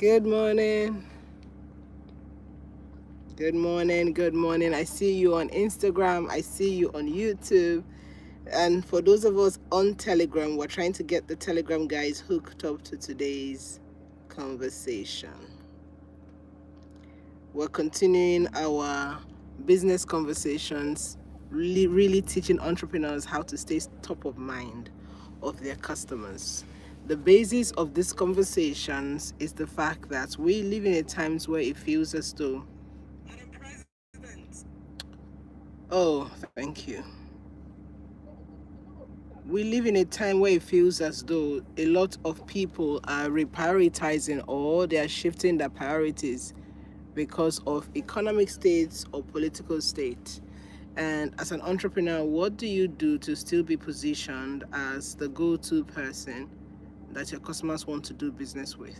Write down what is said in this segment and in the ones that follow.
Good morning. Good morning. Good morning. I see you on Instagram. I see you on YouTube. And for those of us on Telegram, we're trying to get the Telegram guys hooked up to today's conversation. We're continuing our business conversations, really teaching entrepreneurs how to stay top of mind of their customers. The basis of these conversations is the fact that we live in a times where it feels as though, oh, thank you. We live in a time where it feels as though a lot of people are reprioritizing or they are shifting their priorities because of economic states or political state. And as an entrepreneur, what do you do to still be positioned as the go-to person that your customers want to do business with?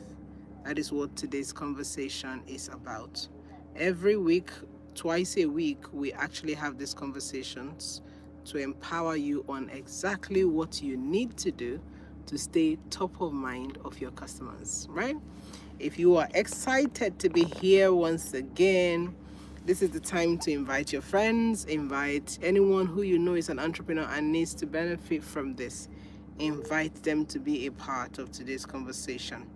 That is what today's conversation is about. Every week, twice a week, we actually have these conversations to empower you on exactly what you need to do to stay top of mind of your customers, right? If you are excited to be here once again, this is the time to invite your friends, invite anyone who you know is an entrepreneur and needs to benefit from this. Invite them to be a part of today's conversation,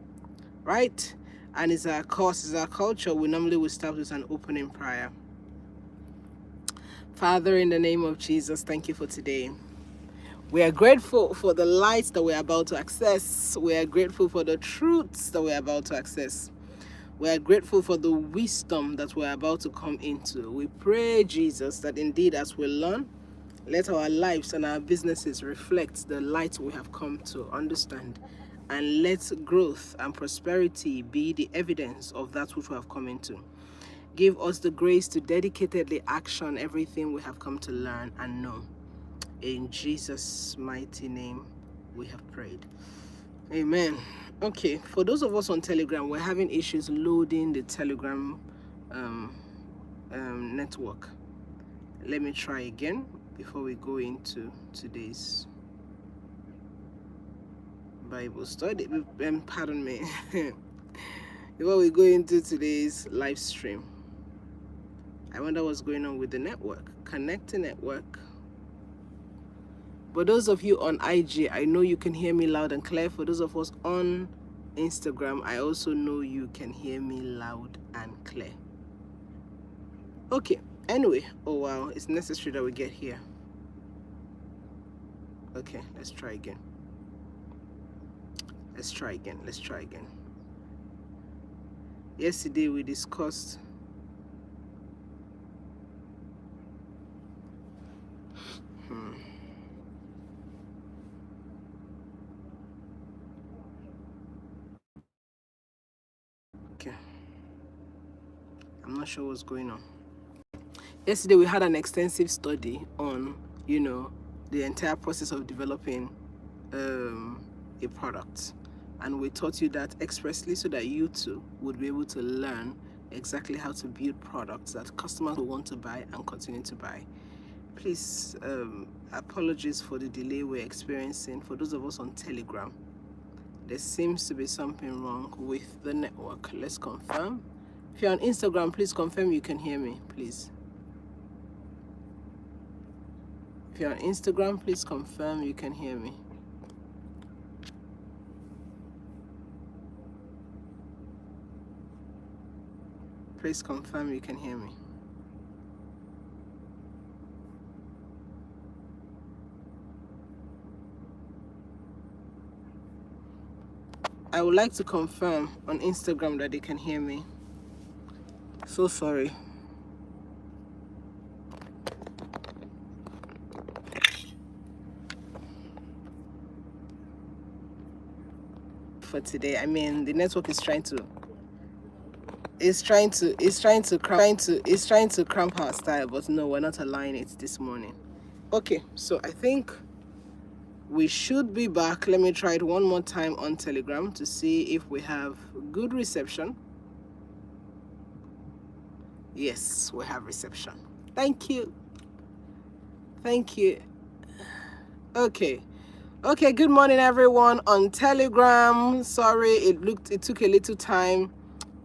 right? And it's our course, it's our culture. We normally will start with an opening prayer. Father, in the name of Jesus, thank you for today. We are grateful for the lights that we're about to access. We are grateful for the truths that we're about to access. We are grateful for the wisdom that we're about to come into. We pray, Jesus, that indeed as we learn, let our lives and our businesses reflect the light we have come to understand. And let growth and prosperity be the evidence of that which we have come into. Give us the grace to dedicatedly action everything we have come to learn and know. In Jesus' mighty name, we have prayed. Amen. Okay, for those of us on Telegram, we're having issues loading the Telegram network. Let me try again before we go into today's Bible study. Pardon me. Before we go into today's live stream, I wonder what's going on with the network. Connect to network. But those of you on IG, I know you can hear me loud and clear. For those of us on Instagram, I also know you can hear me loud and clear. Okay, anyway, oh wow, it's necessary that we get here. Okay, let's try again. Let's try again. Yesterday we discussed okay, I'm not sure what's going on. Yesterday we had an extensive study on, the entire process of developing a product, and we taught you that expressly so that you too would be able to learn exactly how to build products that customers will want to buy and continue to buy. Please, apologies for the delay we're experiencing. For those of us on Telegram, there seems to be something wrong with the network. Let's confirm. If you're on Instagram, please confirm you can hear me, please. If you're on Instagram, please confirm you can hear me. Please confirm you can hear me. I would like to confirm on Instagram that they can hear me. So sorry. For today, I mean, the network is trying to cramp our style, but no, we're not allowing it this morning. Okay, so I think we should be back. Let me try it one more time on Telegram to see if we have good reception. Yes, we have reception. Thank you. Okay. Okay, good morning everyone on Telegram. Sorry, it took a little time.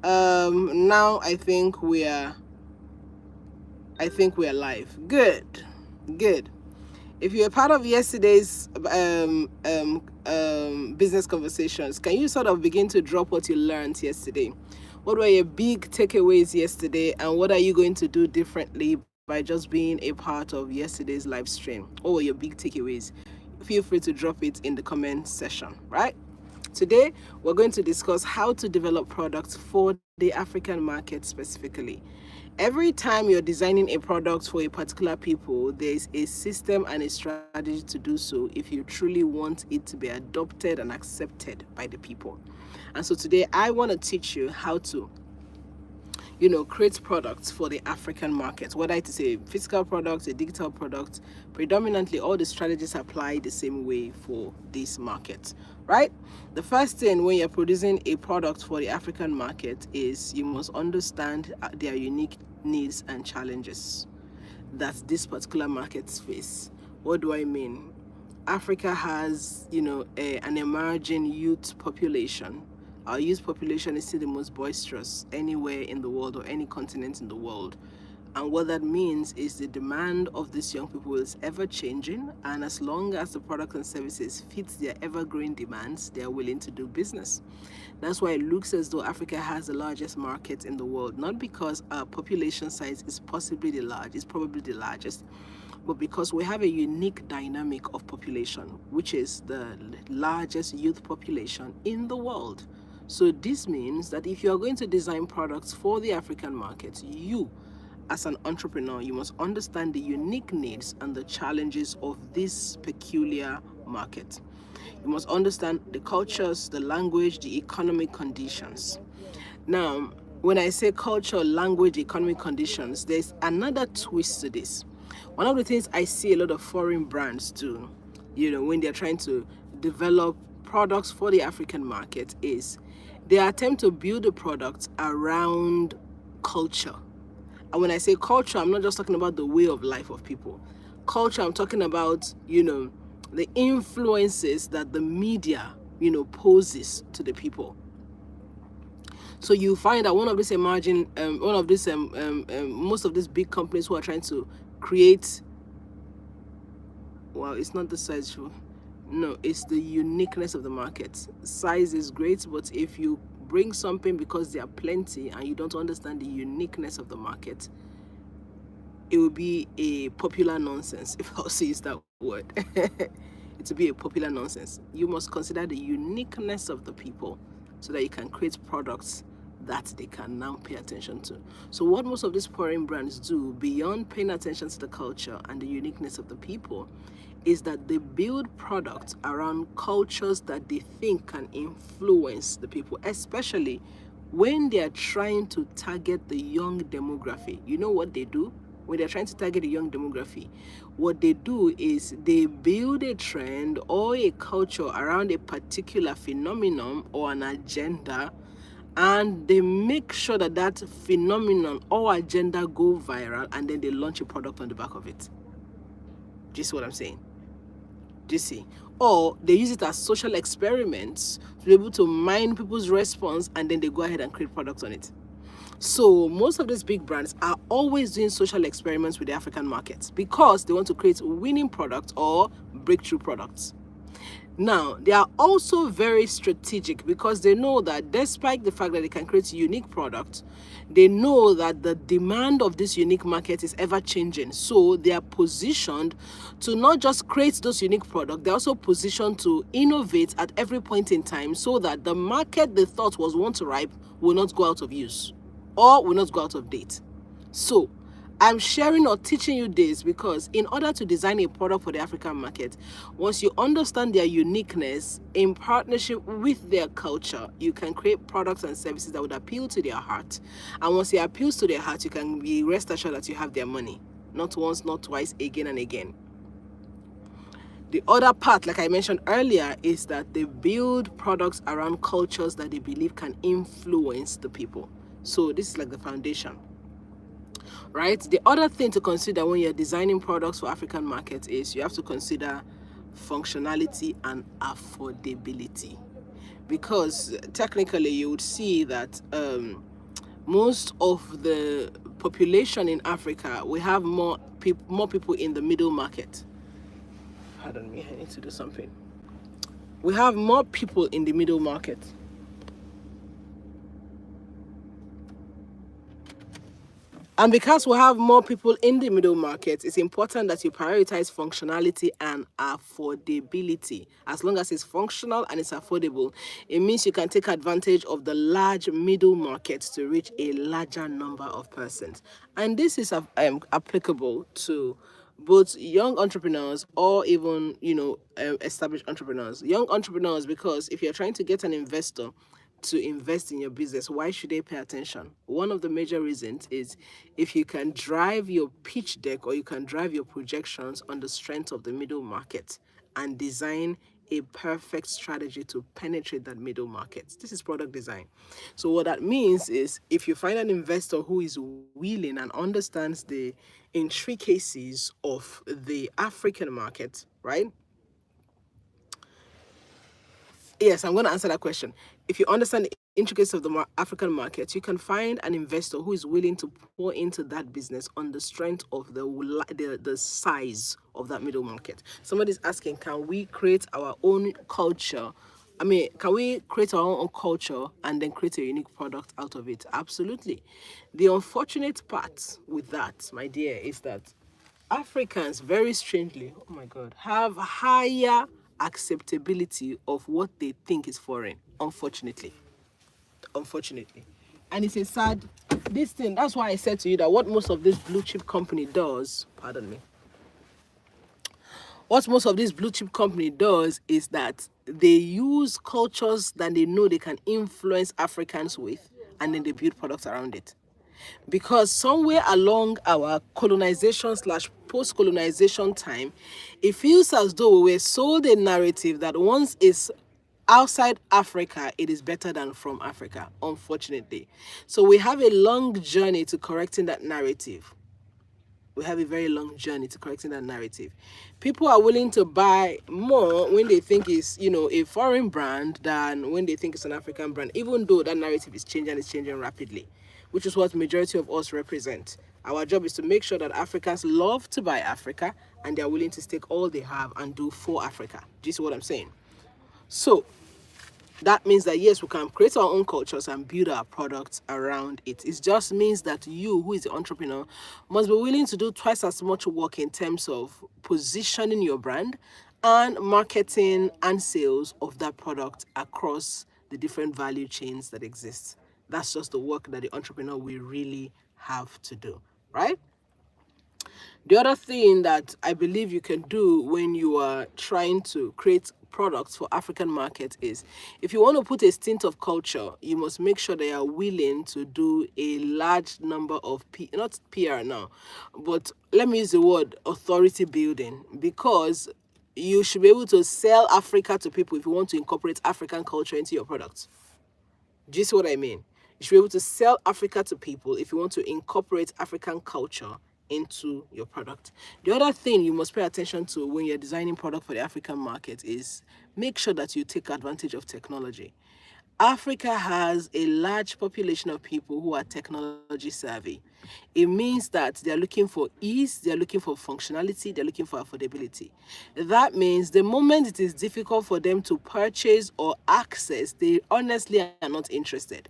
Now I think we are live. Good. Good. If you're part of yesterday's business conversations, can you sort of begin to drop what you learned yesterday? What were your big takeaways yesterday, and what are you going to do differently by just being a part of yesterday's live stream? What were your big takeaways? Feel free to drop it in the comment section, right? Today, we're going to discuss how to develop products for the African market specifically. Every time you're designing a product for a particular people, there's a system and a strategy to do so if you truly want it to be adopted and accepted by the people. And so today, I want to teach you how to create products for the African market, whether it is a physical product, a digital product. Predominantly, all the strategies apply the same way for this market, right? The first thing when you're producing a product for the African market is you must understand their unique needs and challenges that this particular markets face. What do I mean? Africa has, an emerging youth population. Our youth population is still the most boisterous anywhere in the world or any continent in the world. And what that means is the demand of these young people is ever changing, and as long as the products and services fit their ever growing demands, they are willing to do business. That's why it looks as though Africa has the largest market in the world, not because our population size is possibly it's probably the largest, but because we have a unique dynamic of population, which is the largest youth population in the world. So this means that if you are going to design products for the African market, you as an entrepreneur, you must understand the unique needs and the challenges of this peculiar market. You must understand the cultures, the language, the economic conditions. Now, when I say culture, language, economic conditions, there's another twist to this. One of the things I see a lot of foreign brands do, when they're trying to develop products for the African market, is they attempt to build a product around culture. And when I say culture, I'm not just talking about the way of life of people. Culture, I'm talking about, the influences that the media, poses to the people. So you find that most of these big companies who are trying to create, well, it's not the size, no, it's the uniqueness of the market. Size is great, but if you bring something because there are plenty and you don't understand the uniqueness of the market, it will be a popular nonsense, if I'll use that word. It will be a popular nonsense. You must consider the uniqueness of the people so that you can create products that they can now pay attention to. So what most of these foreign brands do, beyond paying attention to the culture and the uniqueness of the people, is that they build products around cultures that they think can influence the people, especially when they are trying to target the young demography. You know what they do? When they're trying to target the young demography, what they do is they build a trend or a culture around a particular phenomenon or an agenda, and they make sure that that phenomenon or agenda go viral, and then they launch a product on the back of it. Do you see what I'm saying? Do you see? Or they use it as social experiments to be able to mine people's response, and then they go ahead and create products on it. So most of these big brands are always doing social experiments with the African markets because they want to create winning products or breakthrough products. Now, they are also very strategic because they know that despite the fact that they can create unique products, they know that the demand of this unique market is ever changing. So they are positioned to not just create those unique products, they're also positioned to innovate at every point in time so that the market they thought was once ripe will not go out of use or will not go out of date. So I'm sharing or teaching you this because in order to design a product for the African market, once you understand their uniqueness in partnership with their culture, you can create products and services that would appeal to their heart. And once it appeals to their heart, you can be rest assured that you have their money. Not once, not twice, again and again. The other part, like I mentioned earlier, is that they build products around cultures that they believe can influence the people. So this is like the foundation. Right? The other thing to consider when you're designing products for African markets is you have to consider functionality, and affordability. Because technically, you would see that most of the population in Africa, we have more people in the middle market. Pardon me, I need to do something. We have more people in the middle market. And because we have more people in the middle market, it's important that you prioritize functionality and affordability. As long as it's functional and it's affordable, it means you can take advantage of the large middle market to reach a larger number of persons. And this is applicable to both young entrepreneurs or even established entrepreneurs. Young entrepreneurs, because if you're trying to get an investor to invest in your business, why should they pay attention? One of the major reasons is if you can drive your pitch deck or you can drive your projections on the strength of the middle market and design a perfect strategy to penetrate that middle market. This is product design. So what that means is if you find an investor who is willing and understands the intricacies of the African market, right? Yes, I'm going to answer that question. If you understand the intricacies of the African market, you can find an investor who is willing to pour into that business on the strength of the size of that middle market. Somebody's asking, can we create our own culture? I mean, can we create our own culture and then create a unique product out of it? Absolutely. The unfortunate part with that, my dear, is that Africans, very strangely, oh my God, have higher acceptability of what they think is foreign, unfortunately. Unfortunately. And it's a sad, this thing, that's why I said to you that what most of this blue chip company does, pardon me, what most of this blue chip company does is that they use cultures that they know they can influence Africans with, and then they build products around it. Because somewhere along our colonization slash post-colonization time, it feels as though we were sold a narrative that once it's outside Africa, it is better than from Africa, unfortunately. So we have a long journey to correcting that narrative. We have a very long journey to correcting that narrative. People are willing to buy more when they think it's, a foreign brand than when they think it's an African brand, even though that narrative is changing and it's changing rapidly, which is what majority of us represent. Our job is to make sure that Africans love to buy Africa and they're willing to stake all they have and do for Africa. Do you see what I'm saying? So that means that yes, we can create our own cultures and build our products around it. It just means that you, who is the entrepreneur, must be willing to do twice as much work in terms of positioning your brand and marketing and sales of that product across the different value chains that exist. That's just the work that the entrepreneur will really have to do, right? The other thing that I believe you can do when you are trying to create products for African market is if you want to put a stint of culture, you must make sure they are willing to do a large number of not PR now, but let me use the word authority building, because you should be able to sell Africa to people if you want to incorporate African culture into your products. Do you see what I mean? You should be able to sell Africa to people if you want to incorporate African culture into your product. The other thing you must pay attention to when you're designing product for the African market is make sure that you take advantage of technology. Africa has a large population of people who are technology savvy. It means that they're looking for ease, they're looking for functionality, they're looking for affordability. That means the moment it is difficult for them to purchase or access, they honestly are not interested.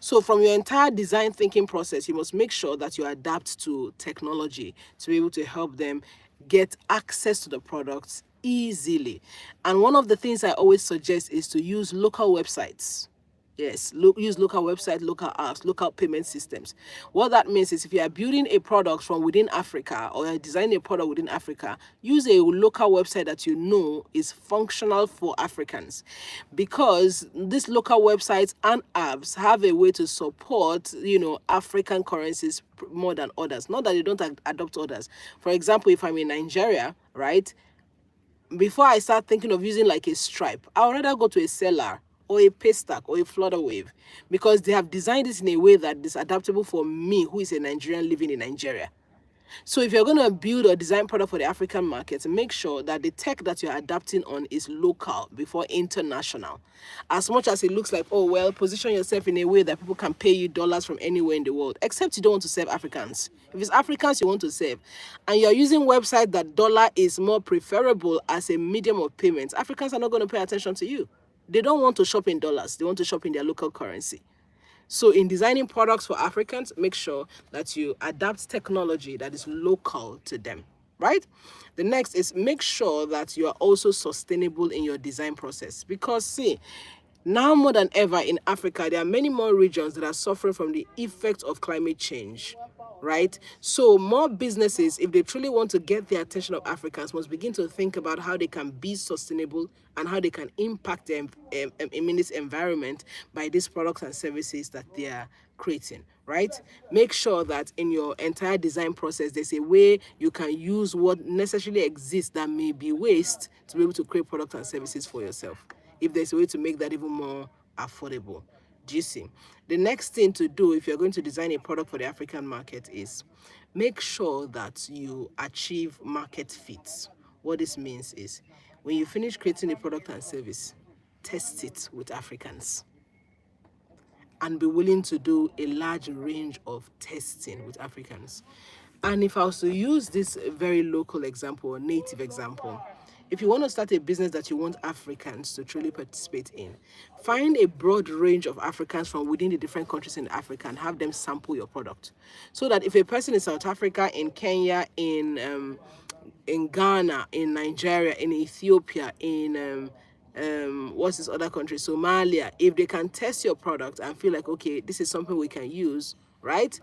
So from your entire design thinking process, you must make sure that you adapt to technology to be able to help them get access to the products easily. And one of the things I always suggest is to use local websites. Yes, use local websites, local apps, local payment systems. What that means is if you are building a product from within Africa or you're designing a product within Africa, use a local website that you know is functional for Africans, because these local websites and apps have a way to support, African currencies more than others. Not that they don't adopt others. For example, if I'm in Nigeria, right? Before I start thinking of using like a Stripe, I would rather go to a Seller or a Paystack or a Flutterwave, because they have designed this in a way that is adaptable for me, who is a Nigerian living in Nigeria. So if you're going to build or design product for the African market, make sure that the tech that you're adapting on is local before international. As much as it looks like, oh, well, position yourself in a way that people can pay you dollars from anywhere in the world, except you don't want to serve Africans. If it's Africans you want to serve, and you're using website that dollar is more preferable as a medium of payments, Africans are not going to pay attention to you. They don't want to shop in dollars. They want to shop in their local currency. So in designing products for Africans, make sure that you adapt technology that is local to them, right? The next is make sure that you are also sustainable in your design process, because see, now more than ever in Africa, there are many more regions that are suffering from the effects of climate change, right? So more businesses, if they truly want to get the attention of Africans, must begin to think about how they can be sustainable and how they can impact the immediate environment by these products and services that they are creating, right? Make sure that in your entire design process, there's a way you can use what necessarily exists that may be waste to be able to create products and services for yourself, if there's a way to make that even more affordable. Do you see? The next thing to do if you're going to design a product for the African market is make sure that you achieve market fit. What this means is when you finish creating a product and service, test it with Africans and be willing to do a large range of testing with Africans. And if I was to use this very local example or native example, if you want to start a business that you want Africans to truly participate in, find a broad range of Africans from within the different countries in Africa and have them sample your product. So that if a person in South Africa, in Kenya, in Ghana, in Nigeria, in Ethiopia, in what's this other country, Somalia, if they can test your product and feel like, okay, this is something we can use, right?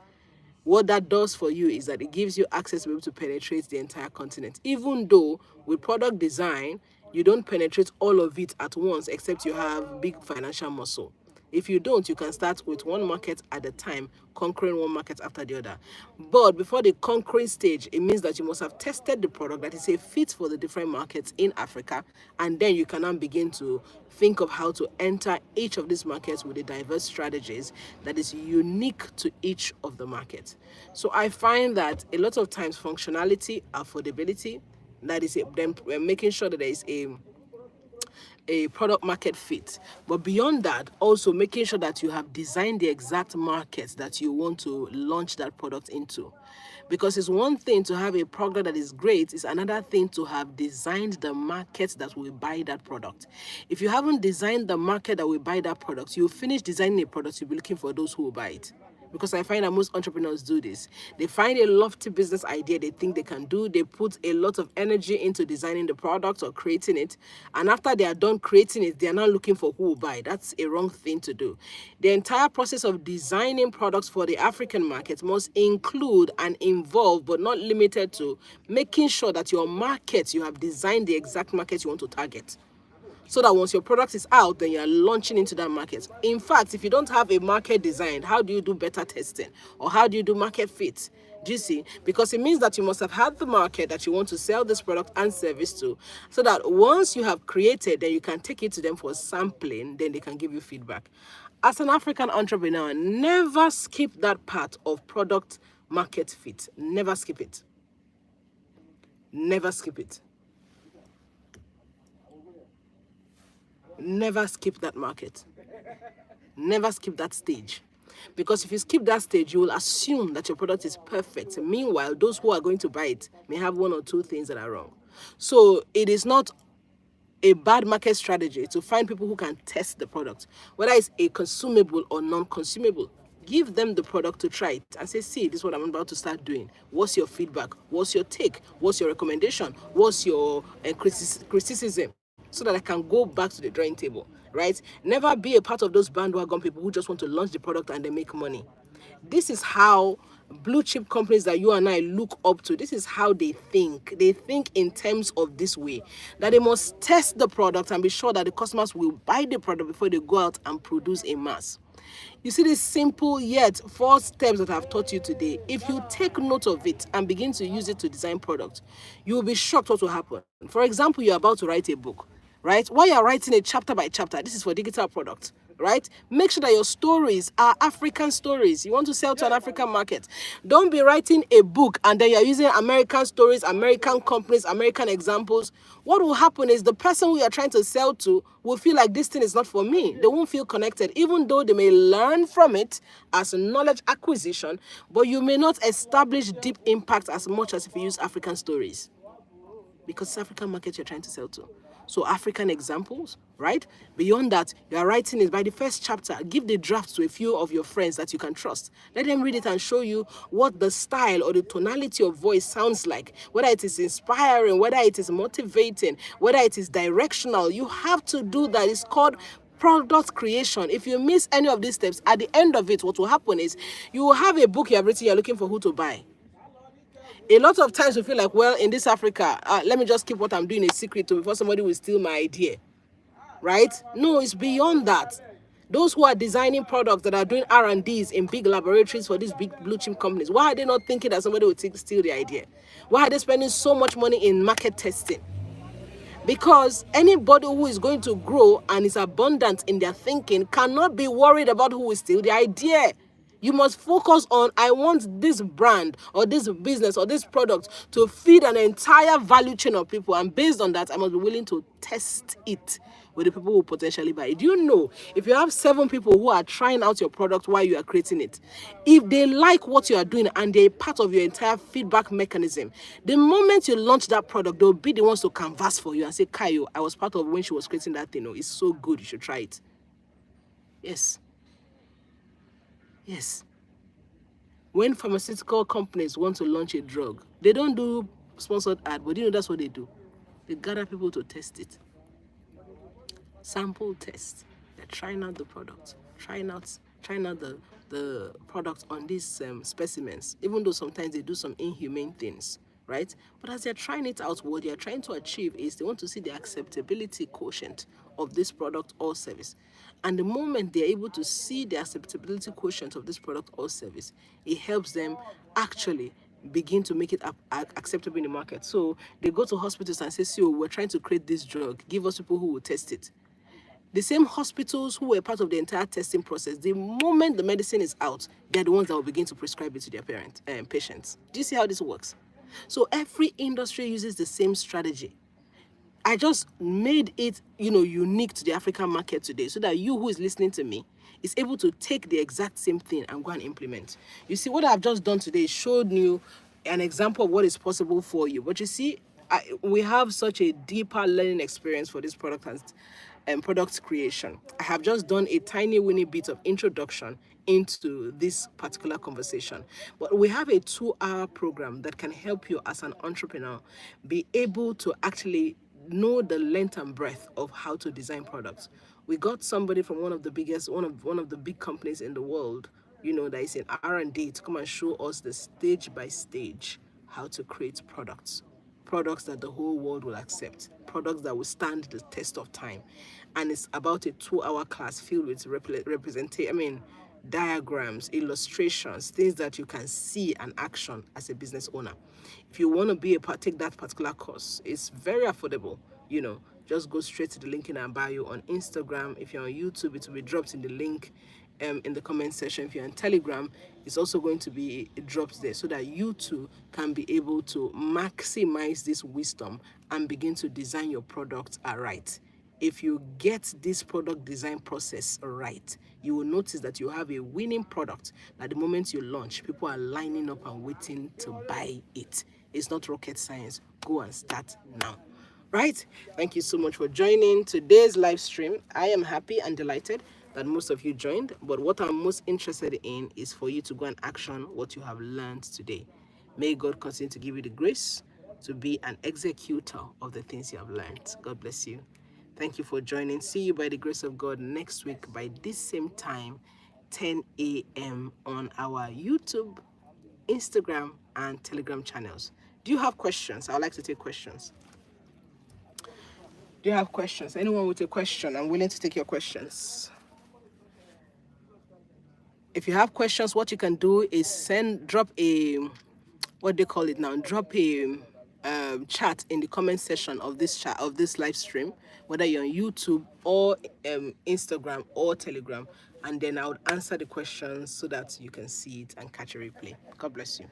What that does for you is that it gives you access to be able to penetrate the entire continent. Even though with product design, you don't penetrate all of it at once, except you have big financial muscle. If you don't, you can start with one market at a time, conquering one market after the other. But before the conquering stage, it means that you must have tested the product that is a fit for the different markets in Africa, and then you can now begin to think of how to enter each of these markets with the diverse strategies that is unique to each of the markets. So I find that a lot of times functionality, affordability, that is it, then making sure that there is a product market fit. But beyond that, also making sure that you have designed the exact markets that you want to launch that product into. Because it's one thing to have a product that is great, it's another thing to have designed the market that will buy that product. If you haven't designed the market that will buy that product, you finish designing a product, you'll be looking for those who will buy it. Because I find that most entrepreneurs do this. They find a lofty business idea they think they can do. They put a lot of energy into designing the product or creating it. And after they are done creating it, they are now looking for who will buy. That's a wrong thing to do. The entire process of designing products for the African market must include and involve, but not limited to, making sure that your market, you have designed the exact market you want to target, so that once your product is out, then you're launching into that market. In fact, if you don't have a market designed, how do you do beta testing? Or how do you do market fit? Do you see? Because it means that you must have had the market that you want to sell this product and service to, so that once you have created, then you can take it to them for sampling, then they can give you feedback. As an African entrepreneur, never skip that part of product market fit. Never skip it. Never skip it. Never skip that market. Never skip that stage. Because if you skip that stage, you will assume that your product is perfect. Meanwhile, those who are going to buy it may have one or two things that are wrong. So it is not a bad market strategy to find people who can test the product, whether it's a consumable or non-consumable. Give them the product to try it and say, see, this is what I'm about to start doing. What's your feedback? What's your take? What's your recommendation? What's your criticism? So that I can go back to the drawing table, right? Never be a part of those bandwagon people who just want to launch the product and they make money. This is how blue chip companies that you and I look up to, this is how they think. They think in terms of this way, that they must test the product and be sure that the customers will buy the product before they go out and produce a mass. You see these simple yet 4 steps that I've taught you today. If you take note of it and begin to use it to design products, you will be shocked what will happen. For example, you're about to write a book, right? While you're writing it chapter by chapter, this is for digital products, right? Make sure that your stories are African stories. You want to sell to an African market. Don't be writing a book and then you're using American stories, American companies, American examples. What will happen is the person who you're trying to sell to will feel like this thing is not for me. They won't feel connected, even though they may learn from it as knowledge acquisition, but you may not establish deep impact as much as if you use African stories, because it's African market you're trying to sell to. So African examples, right? Beyond that, you are writing it by the first chapter. Give the draft to a few of your friends that you can trust. Let them read it and show you what the style or the tonality of voice sounds like, whether it is inspiring, whether it is motivating, whether it is directional. You have to do that. It's called product creation. If you miss any of these steps, at the end of it, what will happen is you will have a book you have written, you're looking for who to buy. A lot of times we feel like, well, in this Africa, let me just keep what I'm doing a secret to before somebody will steal my idea, right? No, it's beyond that. Those who are designing products that are doing R&Ds in big laboratories for these big blue chip companies, why are they not thinking that somebody will steal the idea? Why are they spending so much money in market testing? Because anybody who is going to grow and is abundant in their thinking cannot be worried about who will steal the idea. You must focus on, I want this brand or this business or this product to feed an entire value chain of people. And based on that, I must be willing to test it with the people who potentially buy it. Do you know, if you have 7 people who are trying out your product while you are creating it, if they like what you are doing and they're part of your entire feedback mechanism, the moment you launch that product, they'll be the ones to canvas for you and say, Kayo, I was part of when she was creating that thing. Oh, it's so good. You should try it. Yes. Yes. When pharmaceutical companies want to launch a drug, they don't do sponsored ad, but you know that's what they do. They gather people to test it. Sample test. They're trying out the product, trying out the product on these specimens, even though sometimes they do some inhumane things, right? But as they're trying it out, what they're trying to achieve is they want to see the acceptability quotient of this product or service. And the moment they're able to see the acceptability quotient of this product or service, it helps them actually begin to make it acceptable in the market. So they go to hospitals and say, so we're trying to create this drug, give us people who will test it. The same hospitals who were part of the entire testing process, the moment the medicine is out, they're the ones that will begin to prescribe it to their patients. Do you see how this works? So every industry uses the same strategy. I just made it, unique to the African market today so that you who is listening to me is able to take the exact same thing and go and implement. You see, what I've just done today showed you an example of what is possible for you. But you see, we have such a deeper learning experience for this product and product creation. I have just done a tiny weeny bit of introduction into this particular conversation. But we have a 2-hour program that can help you as an entrepreneur be able to actually know the length and breadth of how to design products. We got somebody from one of the big companies in the world, that is in R&D, to come and show us the stage by stage how to create products that the whole world will accept, products that will stand the test of time. And it's about a 2-hour class filled with diagrams, illustrations, things that you can see and action as a business owner. If you want to take that particular course, it's very affordable. Just go straight to the link in our bio on Instagram. If you're on YouTube, it will be dropped in the link in the comment section. If you're on Telegram, it's also going to be dropped there so that you too can be able to maximize this wisdom and begin to design your product right. If you get this product design process right, you will notice that you have a winning product. At the moment you launch, people are lining up and waiting to buy it. It's not rocket science. Go and start now. Right? Thank you so much for joining today's live stream. I am happy and delighted that most of you joined, but what I'm most interested in is for you to go and action what you have learned today. May God continue to give you the grace to be an executor of the things you have learned. God bless you. Thank you for joining. See you by the grace of God next week by this same time, 10 a.m. on our YouTube, Instagram, and Telegram channels. Do you have questions? I would like to take questions. Do you have questions? Anyone with a question? I'm willing to take your questions. If you have questions, what you can do is drop a chat in the comment section of this chat of this live stream, whether you're on YouTube or Instagram or Telegram, and then I would answer the questions so that you can see it and catch a replay. God bless you.